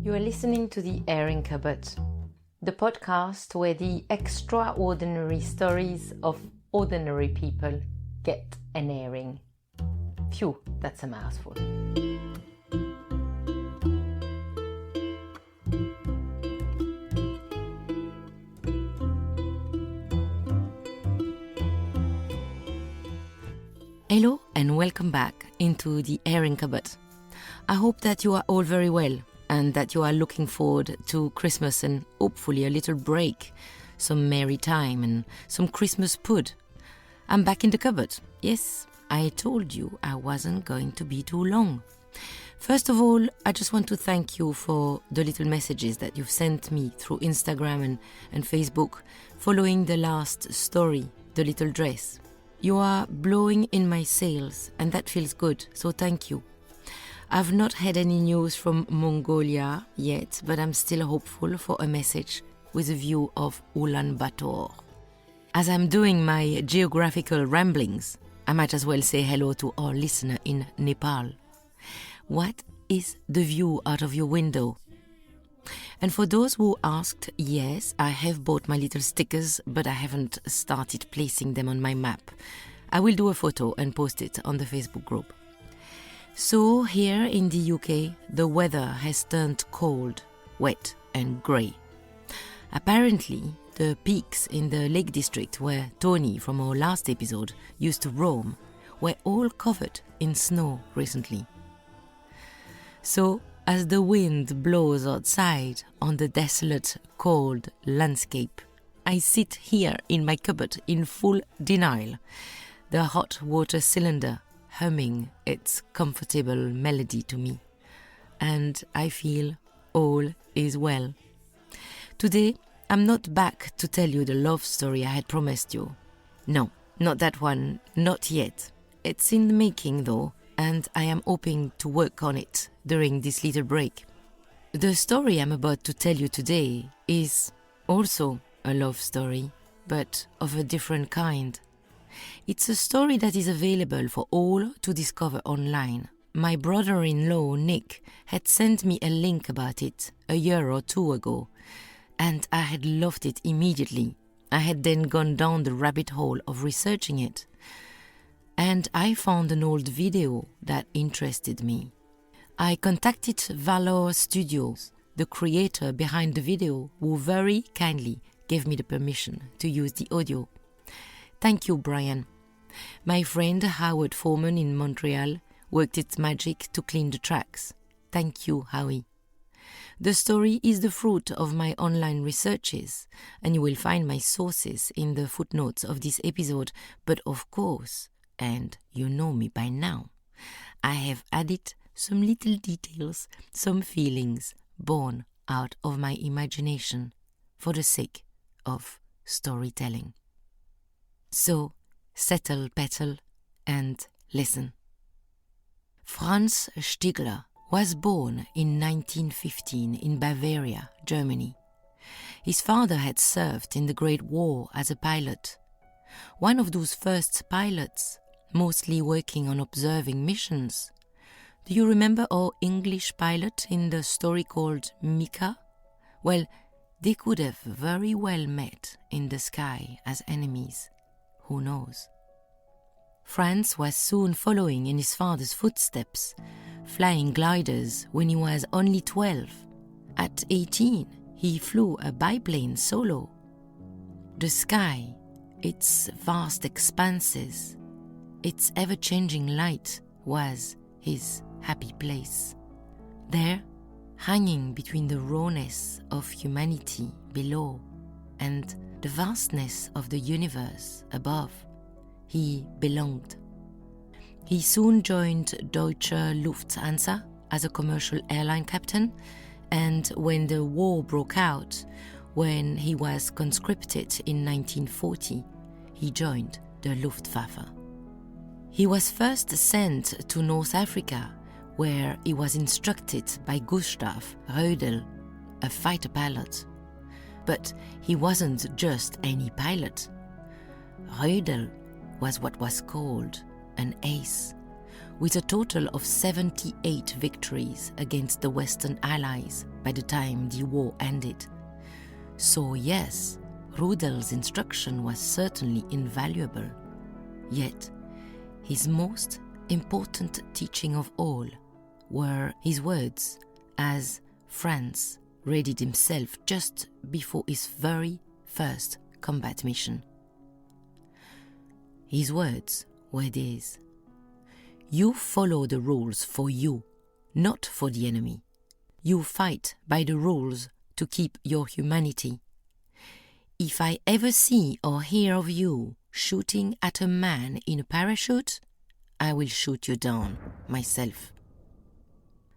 You are listening to The Airing Cupboard, the podcast where the extraordinary stories of ordinary people get an airing. Phew, that's a mouthful. Hello and welcome back into The Airing Cupboard. I hope that you are all very well and that you are looking forward to Christmas and hopefully a little break, some merry time and some Christmas pud. I'm back in the cupboard. Yes, I told you I wasn't going to be too long. First of all, I just want to thank you for the little messages that you've sent me through Instagram and Facebook following the last story, the little dress. You are blowing in my sails and that feels good, so thank you. I've not had any news from Mongolia yet, but I'm still hopeful for a message with a view of Ulaanbaatar. As I'm doing my geographical ramblings, I might as well say hello to our listener in Nepal. What is the view out of your window? And for those who asked, yes, I have bought my little stickers, but I haven't started placing them on my map. I will do a photo and post it on the Facebook group. So here in the UK, the weather has turned cold, wet and grey. Apparently, the peaks in the Lake District where Tony from our last episode used to roam were all covered in snow recently. So, as the wind blows outside on the desolate, cold landscape, I sit here in my cupboard in full denial, the hot water cylinder humming its comfortable melody to me, and I feel all is well. Today, I'm not back to tell you the love story I had promised you. No, not that one, not yet. It's in the making though, and I am hoping to work on it during this little break. The story I'm about to tell you today is also a love story, but of a different kind. It's a story that is available for all to discover online. My brother-in-law, Nick, had sent me a link about it a year or two ago, and I had loved it immediately. I had then gone down the rabbit hole of researching it, and I found an old video that interested me. I contacted Valor Studios, the creator behind the video, who very kindly gave me the permission to use the audio. Thank you, Brian. My friend Howard Foreman in Montreal worked its magic to clean the tracks. Thank you, Howie. The story is the fruit of my online researches, and you will find my sources in the footnotes of this episode. But of course, and you know me by now, I have added some little details, some feelings born out of my imagination for the sake of storytelling. So, settle, petal, and listen. Franz Stigler was born in 1915 in Bavaria, Germany. His father had served in the Great War as a pilot. One of those first pilots, mostly working on observing missions. Do you remember our English pilot in the story called Mika? Well, they could have very well met in the sky as enemies. Who knows? Franz was soon following in his father's footsteps, flying gliders when he was only 12. At 18, he flew a biplane solo. The sky, its vast expanses, its ever-changing light was his happy place. There, hanging between the rawness of humanity below and the vastness of the universe above, he belonged. He soon joined Deutsche Lufthansa as a commercial airline captain, and when the war broke out, when he was conscripted in 1940, he joined the Luftwaffe. He was first sent to North Africa, where he was instructed by Gustav Rödel, a fighter pilot. But he wasn't just any pilot. Rödel was what was called an ace, with a total of 78 victories against the Western Allies by the time the war ended. So yes, Rudel's instruction was certainly invaluable. Yet, his most important teaching of all were his words as Franz readied himself just before his very first combat mission. His words were these: "You follow the rules for you, not for the enemy. You fight by the rules to keep your humanity. If I ever see or hear of you shooting at a man in a parachute, I will shoot you down myself."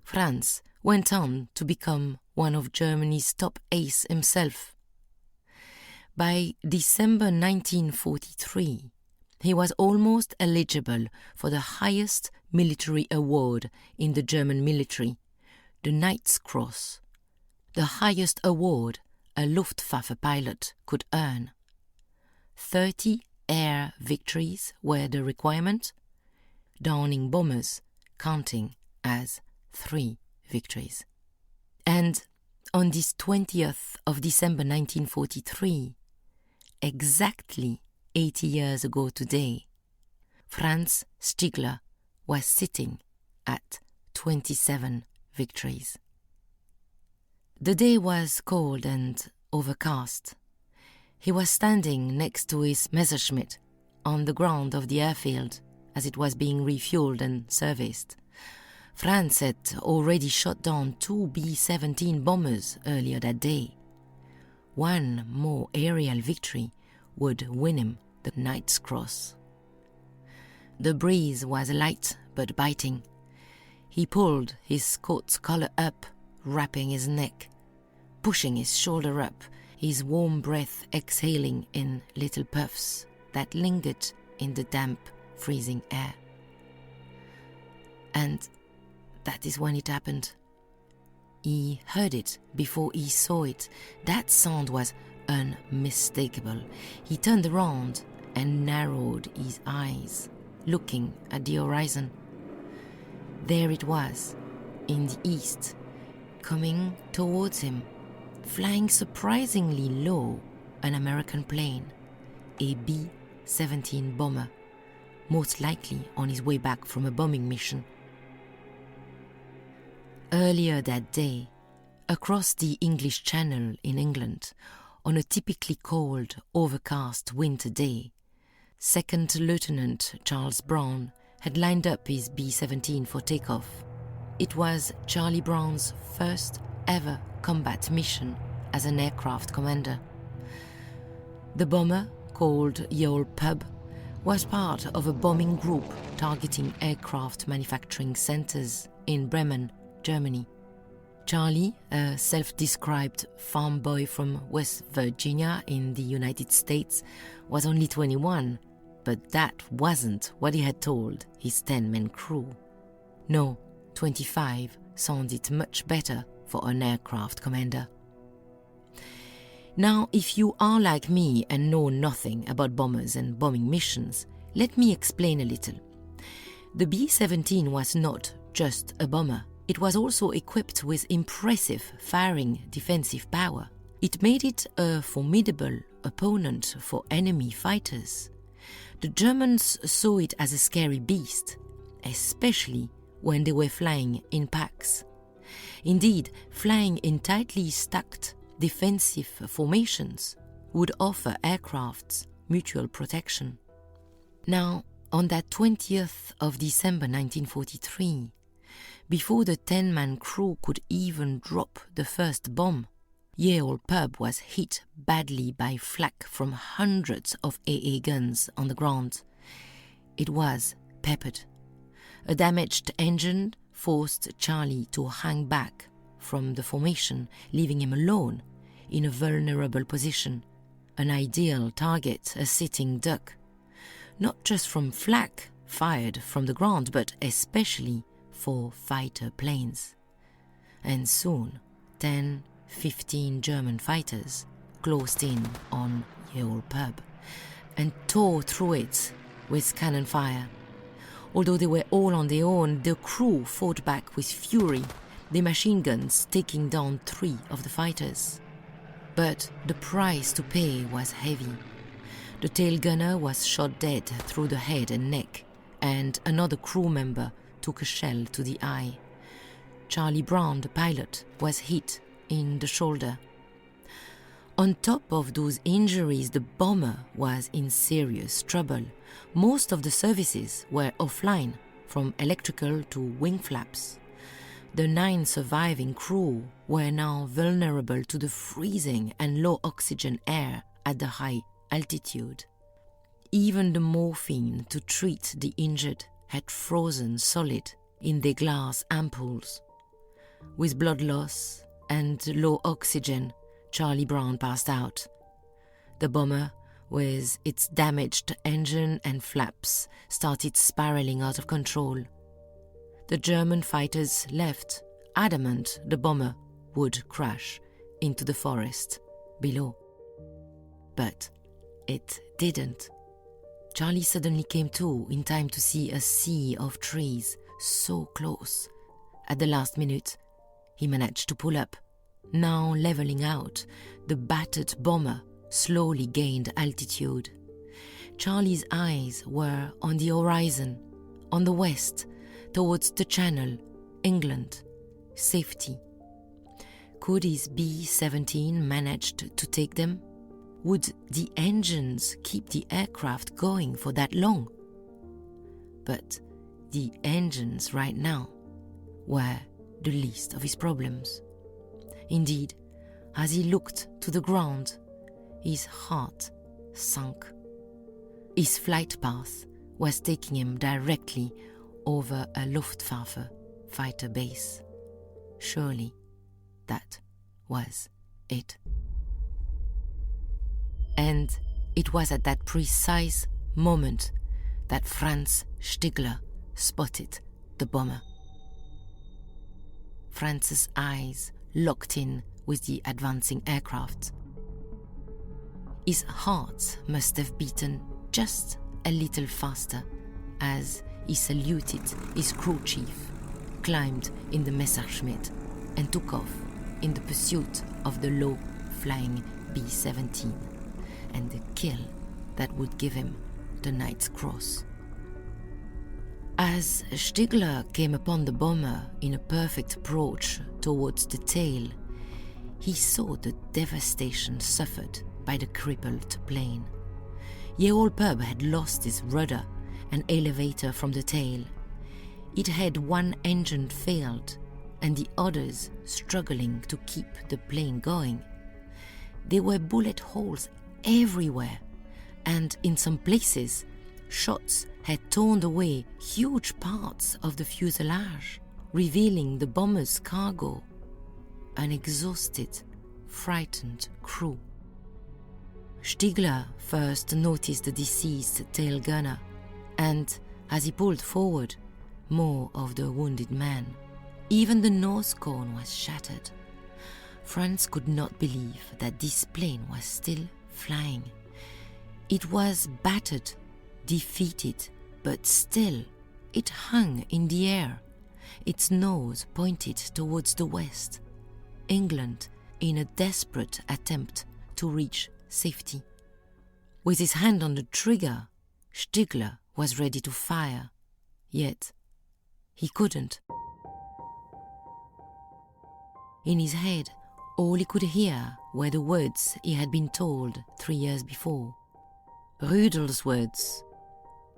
Franz went on to become one of Germany's top ace himself. By December 1943, he was almost eligible for the highest military award in the German military, the Knight's Cross, the highest award a Luftwaffe pilot could earn. 30 air victories were the requirement, Downing bombers counting as 3 victories. And on this 20th of December 1943, exactly 80 years ago today, Franz Stigler was sitting at 27 victories. The day was cold and overcast. He was standing next to his Messerschmitt on the ground of the airfield as it was being refueled and serviced. Franz had already shot down 2 B-17 bombers earlier that day. One more aerial victory would win him the Knight's Cross. The breeze was light but biting. He pulled his coat's collar up, wrapping his neck, pushing his shoulder up, his warm breath exhaling in little puffs that lingered in the damp, freezing air. And that is when it happened. He heard it before he saw it. That sound was unmistakable. He turned around and narrowed his eyes, looking at the horizon. There it was, in the east, coming towards him, flying surprisingly low, an American plane, a B-17 bomber, most likely on his way back from a bombing mission. Earlier that day, across the English Channel in England, on a typically cold, overcast winter day, Second Lieutenant Charles Brown had lined up his B-17 for takeoff. It was Charlie Brown's first ever combat mission as an aircraft commander. The bomber, called Ye Olde Pub, was part of a bombing group targeting aircraft manufacturing centers in Bremen, Germany. Charlie, a self-described farm boy from West Virginia in the United States, was only 21, but that wasn't what he had told his 10-man crew. No, 25 sounded much better for an aircraft commander. Now, if you are like me and know nothing about bombers and bombing missions, let me explain a little. The B-17 was not just a bomber. It was also equipped with impressive firing defensive power. It made it a formidable opponent for enemy fighters. The Germans saw it as a scary beast, especially when they were flying in packs. Indeed, flying in tightly stacked defensive formations would offer aircrafts mutual protection. Now, on that 20th of December 1943, before the 10-man crew could even drop the first bomb, Ye Olde Pub was hit badly by flak from hundreds of AA guns on the ground. It was peppered. A damaged engine forced Charlie to hang back from the formation, leaving him alone in a vulnerable position, an ideal target, a sitting duck, not just from flak fired from the ground, but especially for fighter planes. And soon, 10-15 German fighters closed in on Ye Olde Pub and tore through it with cannon fire. Although they were all on their own, the crew fought back with fury, their machine guns taking down 3 of the fighters. But the price to pay was heavy. The tail gunner was shot dead through the head and neck, and another crew member took a shell to the eye. Charlie Brown, the pilot, was hit in the shoulder. On top of those injuries, the bomber was in serious trouble. Most of the services were offline, from electrical to wing flaps. The 9 surviving crew were now vulnerable to the freezing and low oxygen air at the high altitude. Even the morphine to treat the injured had frozen solid in their glass ampoules. With blood loss and low oxygen, Charlie Brown passed out. The bomber, with its damaged engine and flaps, started spiraling out of control. The German fighters left, adamant the bomber would crash into the forest below. But it didn't. Charlie suddenly came to in time to see a sea of trees so close. At the last minute, he managed to pull up. Now leveling out, the battered bomber slowly gained altitude. Charlie's eyes were on the horizon, on the west, towards the Channel, England, safety. Could his B-17 manage to take them? Would the engines keep the aircraft going for that long? But the engines right now were the least of his problems. Indeed, as he looked to the ground, his heart sunk. His flight path was taking him directly over a Luftwaffe fighter base. Surely that was it. And it was at that precise moment that Franz Stigler spotted the bomber. Franz's eyes locked in with the advancing aircraft. His heart must have beaten just a little faster as he saluted his crew chief, climbed in the Messerschmitt, and took off in the pursuit of the low-flying B-17 and the kill that would give him the Knight's Cross. As Stigler came upon the bomber in a perfect approach towards the tail, he saw the devastation suffered by the crippled plane. Ye Old Pub had lost its rudder and elevator from the tail. It had one engine failed and the others struggling to keep the plane going. There were bullet holes everywhere, and in some places, shots had torn away huge parts of the fuselage, revealing the bomber's cargo, an exhausted, frightened crew. Stigler first noticed the deceased tail gunner, and, as he pulled forward, more of the wounded man. Even the nose cone was shattered. Franz could not believe that this plane was still flying. It was battered, defeated, but still it hung in the air, its nose pointed towards the west, England in a desperate attempt to reach safety. With his hand on the trigger, Stigler was ready to fire, yet he couldn't. In his head, all he could hear were the words he had been told 3 years before. Rudel's words.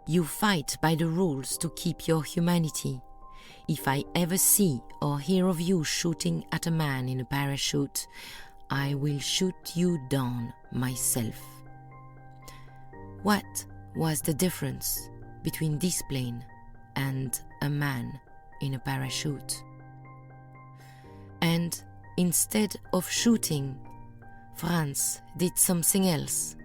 You fight by the rules to keep your humanity. If I ever see or hear of you shooting at a man in a parachute, I will shoot you down myself. What was the difference between this plane and a man in a parachute? And instead of shooting, Franz did something else,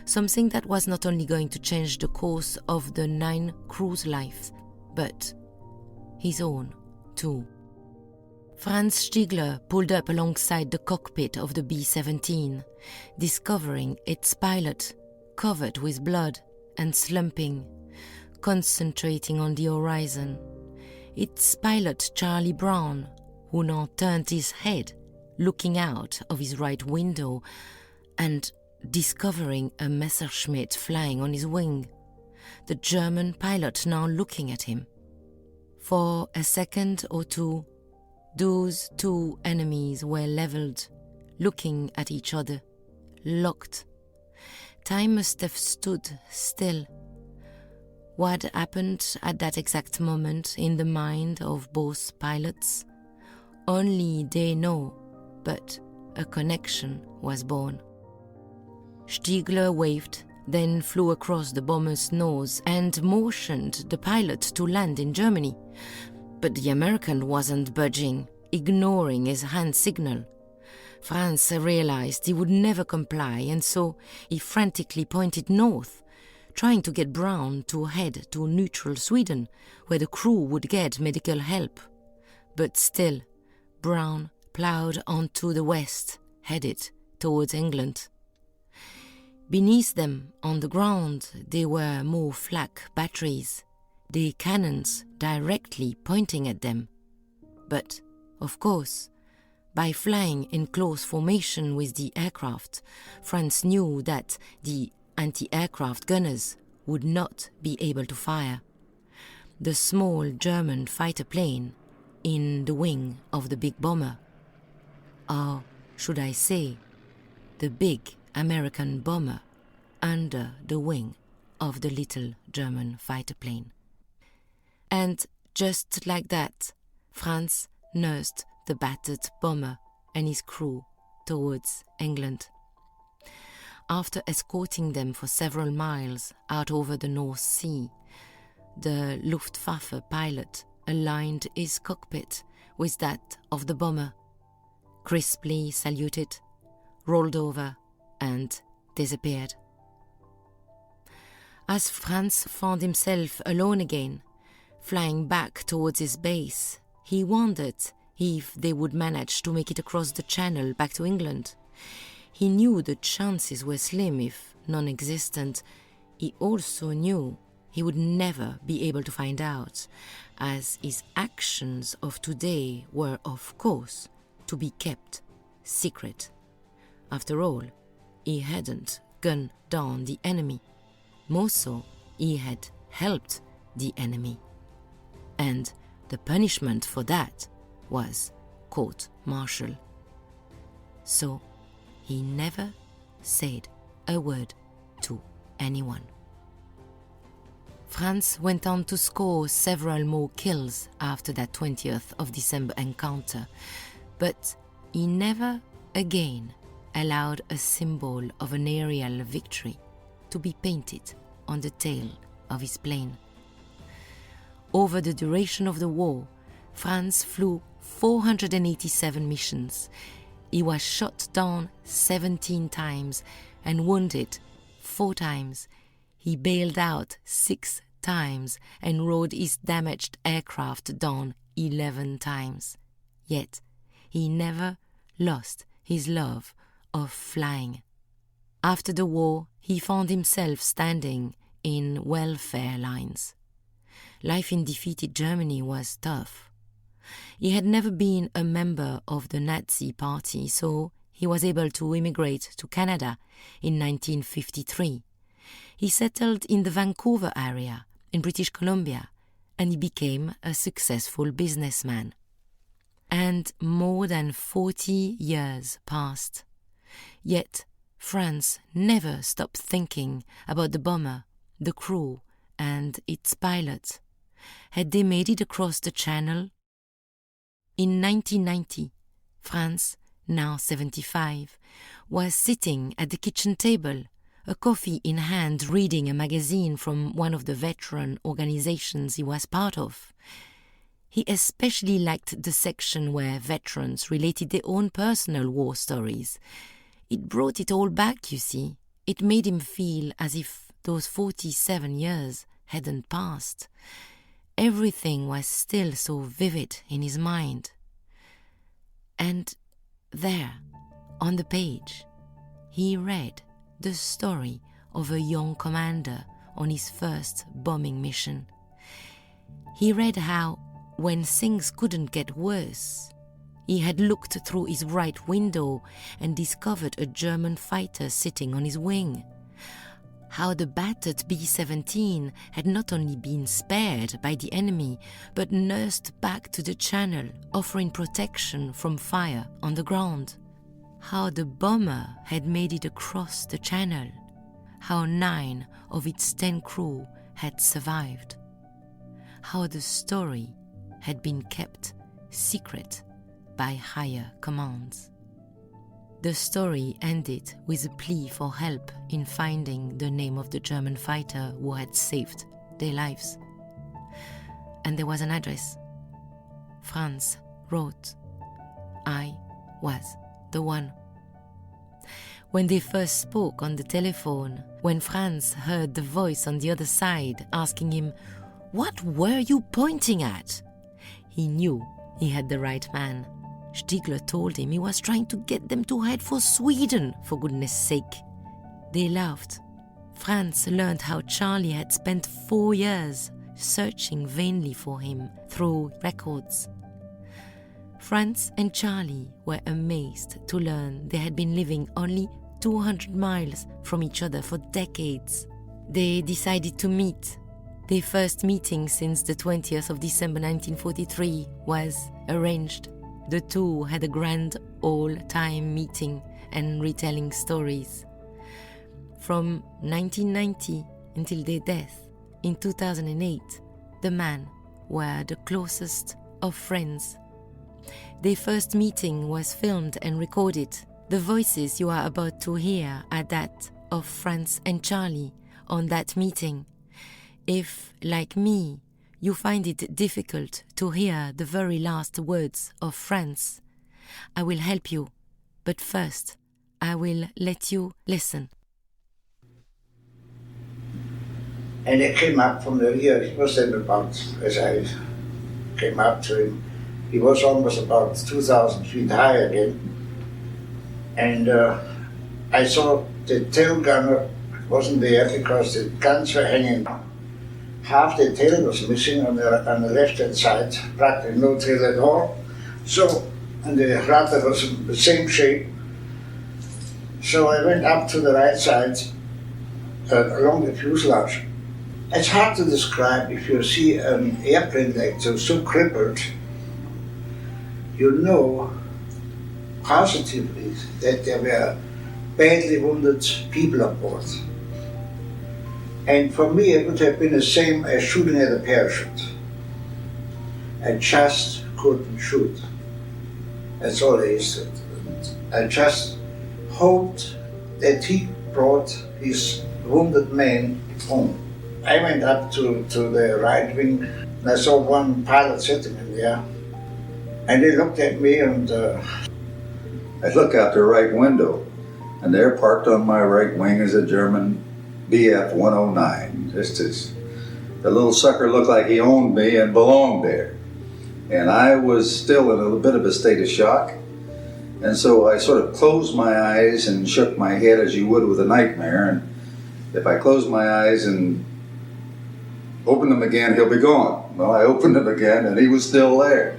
something that was not only going to change the course of the 9 crew's lives, but his own too. Franz Stigler pulled up alongside the cockpit of the B-17, discovering its pilot covered with blood and slumping, concentrating on the horizon. It's pilot Charlie Brown, who now turned his head, looking out of his right window and discovering a Messerschmitt flying on his wing. The German pilot now looking at him. For a second or two, those two enemies were leveled, looking at each other, locked. Time must have stood still. What happened at that exact moment in the mind of both pilots? Only they know, but a connection was born. Stigler waved, then flew across the bomber's nose and motioned the pilot to land in Germany. But the American wasn't budging, ignoring his hand signal. Franz realized he would never comply, and so he frantically pointed north, trying to get Brown to head to neutral Sweden, where the crew would get medical help. But still, Brown ploughed onto the west, headed towards England. Beneath them, on the ground, there were more flak batteries, their cannons directly pointing at them. But, of course, by flying in close formation with the aircraft, Franz knew that the anti-aircraft gunners would not be able to fire. The small German fighter plane in the wing of the big bomber. Or should I say, the big American bomber under the wing of the little German fighter plane. And just like that, Franz nursed the battered bomber and his crew towards England. After escorting them for several miles out over the North Sea, the Luftwaffe pilot aligned his cockpit with that of the bomber, crisply saluted, rolled over, and disappeared. As Franz found himself alone again, flying back towards his base, he wondered if they would manage to make it across the channel back to England. He knew the chances were slim, if non-existent. He also knew he would never be able to find out, as his actions of today were, of course, to be kept secret. After all, he hadn't gunned down the enemy. More so, he had helped the enemy. And the punishment for that was court-martial. So, he never said a word to anyone. Franz went on to score several more kills after that 20th of December encounter, but he never again allowed a symbol of an aerial victory to be painted on the tail of his plane. Over the duration of the war, Franz flew 487 missions. He was shot down 17 times and wounded 4 times. He bailed out 6 times and rode his damaged aircraft down 11 times. Yet, he never lost his love of flying. After the war, he found himself standing in welfare lines. Life in defeated Germany was tough. He had never been a member of the Nazi Party, so he was able to immigrate to Canada in 1953. He settled in the Vancouver area in British Columbia, and he became a successful businessman. And more than 40 years passed. Yet Franz never stopped thinking about the bomber, the crew, and its pilot. Had they made it across the channel? In 1990, Franz, now 75, was sitting at the kitchen table, a coffee in hand, reading a magazine from one of the veteran organizations he was part of. He especially liked the section where veterans related their own personal war stories. It brought it all back, you see. It made him feel as if those 47 years hadn't passed. Everything was still so vivid in his mind. And there, on the page, he read the story of a young commander on his first bombing mission. He read how, when things couldn't get worse, he had looked through his right window and discovered a German fighter sitting on his wing. How the battered B-17 had not only been spared by the enemy, but nursed back to the channel, offering protection from fire on the ground. How the bomber had made it across the channel. How 9 of its 10 crew had survived. How the story had been kept secret by higher commands. The story ended with a plea for help in finding the name of the German fighter who had saved their lives. And there was an address. Franz wrote, "I was the one." When they first spoke on the telephone, when Franz heard the voice on the other side asking him, "What were you pointing at?" he knew he had the right man. Stigler told him he was trying to get them to head for Sweden, for goodness sake. They laughed. Franz learned how Charlie had spent 4 years searching vainly for him through records. Franz and Charlie were amazed to learn they had been living only 200 miles from each other for decades. They decided to meet. Their first meeting since the 20th of December 1943 was arranged. The two had a grand all-time meeting and retelling stories. From 1990 until their death in 2008, the men were the closest of friends. Their first meeting was filmed and recorded. The voices you are about to hear are that of Franz and Charlie on that meeting. If, like me, you find it difficult to hear the very last words of Franz, I will help you, but first I will let you listen. And he came up from the rear. He was then about, as I came up to him, he was almost about 2,000 feet high again. And I saw the tail gunner wasn't there because the guns were hanging down. Half the tail was missing on the left-hand side, practically no tail at all. So, and the rudder was in the same shape. So I went up to the right side along the fuselage. It's hard to describe. If you see an airplane like so crippled, you know positively that there were badly wounded people aboard. And for me, it would have been the same as shooting at a parachute. I just couldn't shoot. That's all there is to it. I just hoped that he brought his wounded man home. I went up to the right wing and I saw one pilot sitting in there. And they looked at me and I look out the right window and there parked on my right wing is a German BF-109. The little sucker looked like he owned me and belonged there. And I was still in a bit of a state of shock. And so I sort of closed my eyes and shook my head as you would with a nightmare. And if I closed my eyes and opened them again, he'll be gone. Well, I opened them again and he was still there.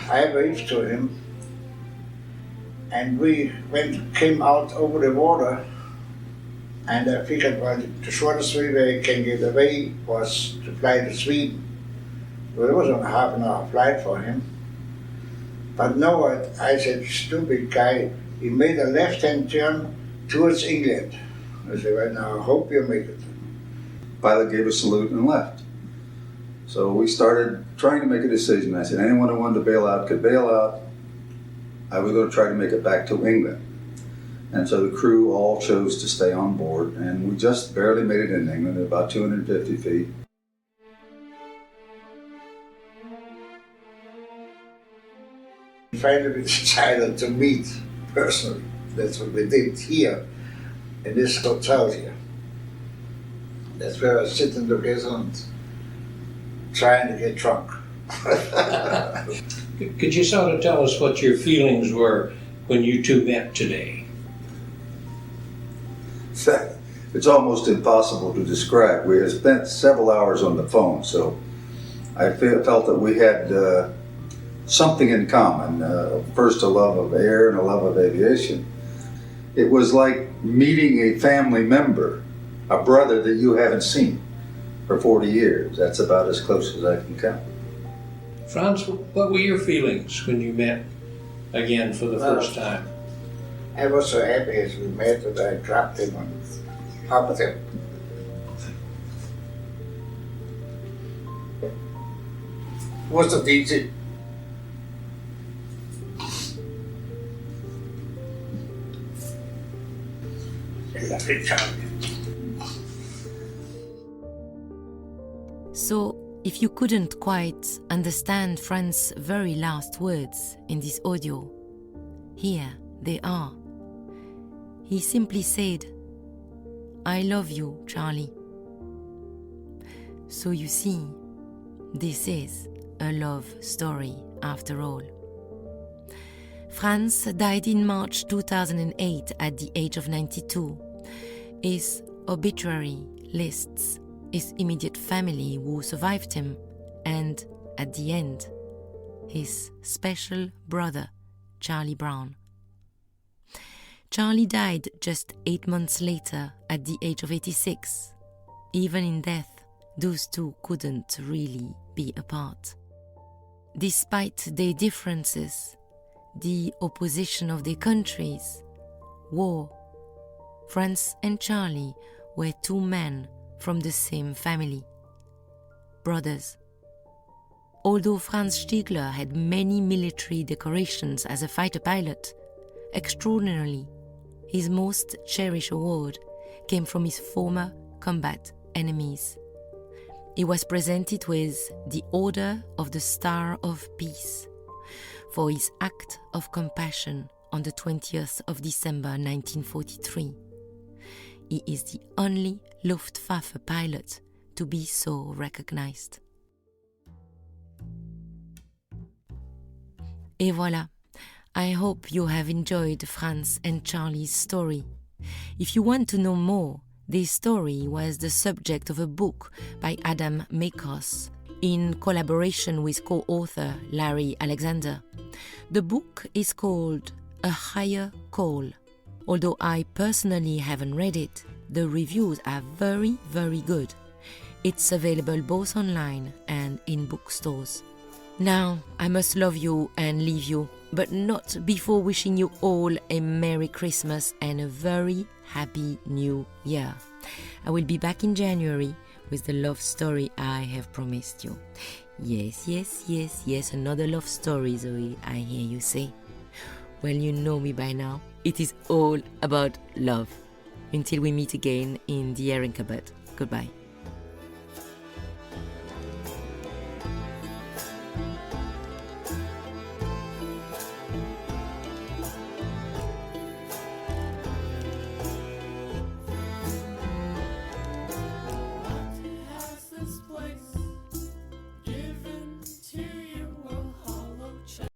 I waved to him. And we came out over the water, and I figured, well, the shortest way where I can get away was to fly to Sweden. Well, it was only half an hour flight for him. But no, I said, stupid guy, he made a left-hand turn towards England. I said, well, now I hope you make it. Pilot gave a salute and left. So we started trying to make a decision. I said, anyone who wanted to bail out could bail out. I was going to try to make it back to England. And so the crew all chose to stay on board, and we just barely made it in England at about 250 feet. Finally we decided to meet personally. That's what we did here, in this hotel here. That's where I was sitting together and trying to get drunk. Could you sort of tell us what your feelings were when you two met today? It's almost impossible to describe. We had spent several hours on the phone, so I felt that we had something in common. First, a love of air and a love of aviation. It was like meeting a family member, a brother that you haven't seen for 40 years. That's about as close as I can come. Franz, what were your feelings when you met again for the first time? I was so happy as we met that I dropped him on top of him. Wasn't easy. So, if you couldn't quite understand Franz's very last words in this audio, here they are. He simply said, "I love you, Charlie." So you see, this is a love story after all. Franz died in March 2008 at the age of 92. His obituary lists his immediate family who survived him, and at the end, his special brother, Charlie Brown. Charlie died just 8 months later at the age of 86. Even in death, those two couldn't really be apart. Despite their differences, the opposition of their countries, war, Franz and Charlie were two men from the same family, brothers. Although Franz Stigler had many military decorations as a fighter pilot, extraordinarily, his most cherished award came from his former combat enemies. He was presented with the Order of the Star of Peace for his act of compassion on the 20th of December 1943. He is the only Luftwaffe pilot to be so recognized. Et voilà. I hope you have enjoyed Franz and Charlie's story. If you want to know more, this story was the subject of a book by Adam Makos in collaboration with co-author Larry Alexander. The book is called A Higher Call. Although I personally haven't read it, the reviews are very, very good. It's available both online and in bookstores. Now, I must love you and leave you, but not before wishing you all a Merry Christmas and a very Happy New Year. I will be back in January with the love story I have promised you. Yes, another love story, Zoe, I hear you say. Well, you know me by now. It is all about love. Until we meet again in the airing cupboard. Goodbye.